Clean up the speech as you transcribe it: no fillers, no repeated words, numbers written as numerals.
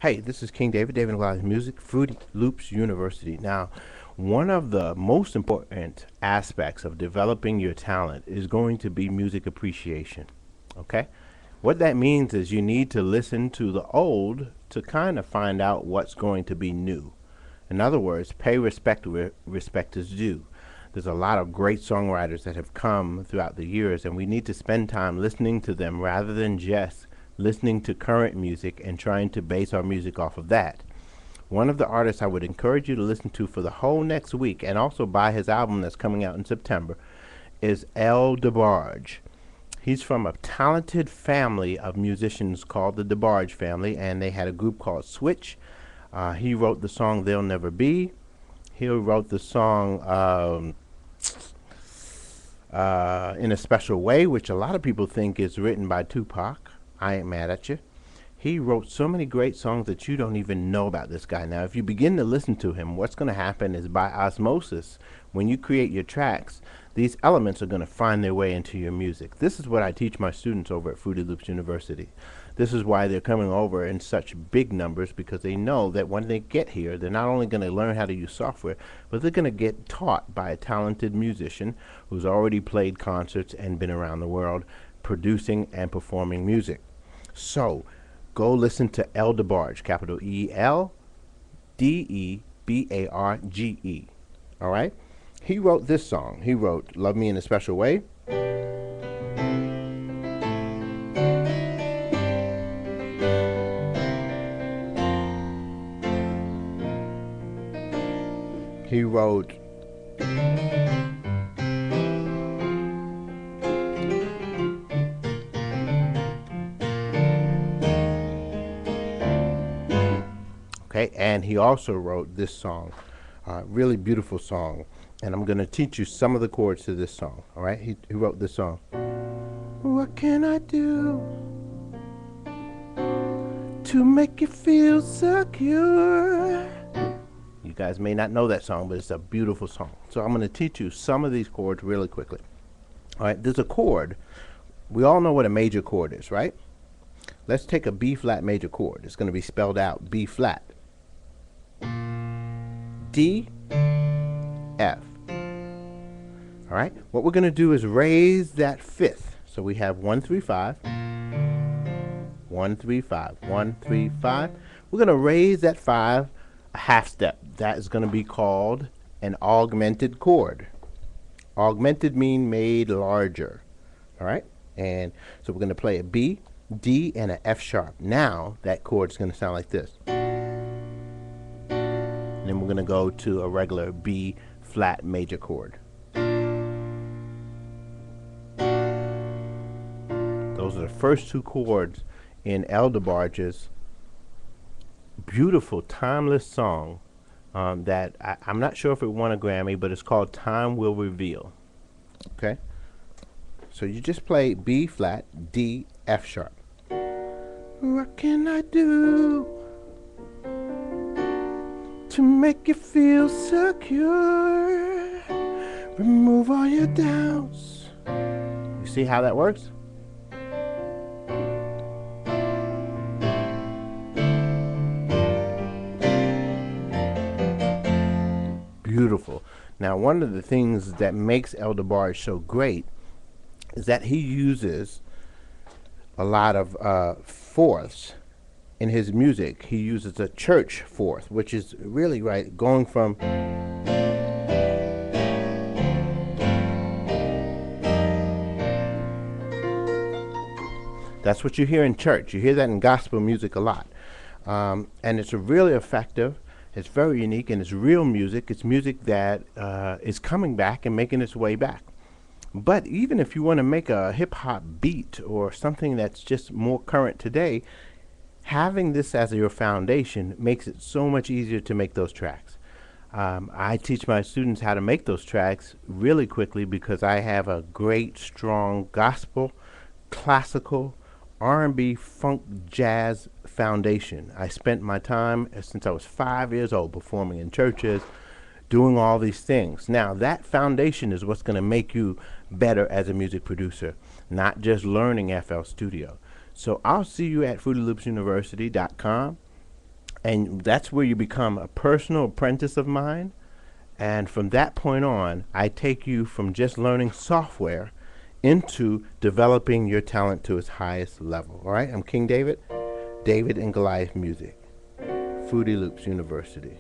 Hey, this is King David, David Goliath Music, Fruity Loops University. Now, one of the most important aspects of developing your talent is going to be music appreciation. Okay? What that means is you need to listen to the old to kind of find out what's going to be new. In other words, pay respect where respect is due. There's a lot of great songwriters that have come throughout the years, and we need to spend time listening to them rather than just listening to current music and trying to base our music off of that. One of the artists I would encourage you to listen to for the whole next week and also buy his album that's coming out in September is El DeBarge. He's from a talented family of musicians called the DeBarge family, and they had a group called Switch. He wrote the song They'll Never Be. He wrote the song In a Special Way, which a lot of people think is written by Tupac. I ain't mad at you. He wrote so many great songs that you don't even know about this guy. Now, if you begin to listen to him, what's going to happen is by osmosis, when you create your tracks, these elements are going to find their way into your music. This is what I teach my students over at Fruity Loops University. This is why they're coming over in such big numbers, because they know that when they get here, they're not only going to learn how to use software, but they're going to get taught by a talented musician who's already played concerts and been around the world producing and performing music. So, go listen to El DeBarge, capital ELDEBARGE. All right? He wrote this song. He wrote Love Me in a Special Way. He wrote okay, and he also wrote this song, really beautiful song, and I'm going to teach you some of the chords to this song. All right, he wrote this song. What can I do to make you feel secure? You guys may not know that song, but it's a beautiful song. So I'm going to teach you some of these chords really quickly. All right, there's a chord. We all know what a major chord is, right? Let's take a B flat major chord. It's going to be spelled out B flat, D, F. All right, what we're going to do is raise that fifth. So we have 1, 3, 5, 1, 3, 5, 1, 3, 5. We're going to raise that 5 a half step. That is going to be called an augmented chord. Augmented mean made larger. All right, and so we're going to play a B, D, and an F sharp. Now that chord is going to sound like this. And then we're going to go to a regular B flat major chord. Those are the first two chords in El DeBarge's beautiful, timeless song that I'm not sure if it won a Grammy, but it's called Time Will Reveal. Okay? So you just play B flat, D, F sharp. What can I do to make you feel secure? Remove all your doubts. You see how that works? Beautiful. Now, one of the things that makes El DeBarge so great is that he uses a lot of fourths in his music. He uses a church fourth, which is really right, going from that's what you hear in church. You hear that in gospel music a lot. And it's really effective. It's very unique, and it's real music. It's music that is coming back and making its way back. But even if you want to make a hip-hop beat or something that's just more current today, having this as your foundation makes it so much easier to make those tracks. I teach my students how to make those tracks really quickly because I have a great, strong gospel, classical, R&B, funk, jazz foundation. I spent my time since I was 5 years old performing in churches, doing all these things. Now, that foundation is what's going to make you better as a music producer, not just learning FL Studio. So I'll see you at FruityLoopsUniversity.com. And that's where you become a personal apprentice of mine. And from that point on, I take you from just learning software into developing your talent to its highest level. All right, I'm King David, David and Goliath Music, Fruity Loops University.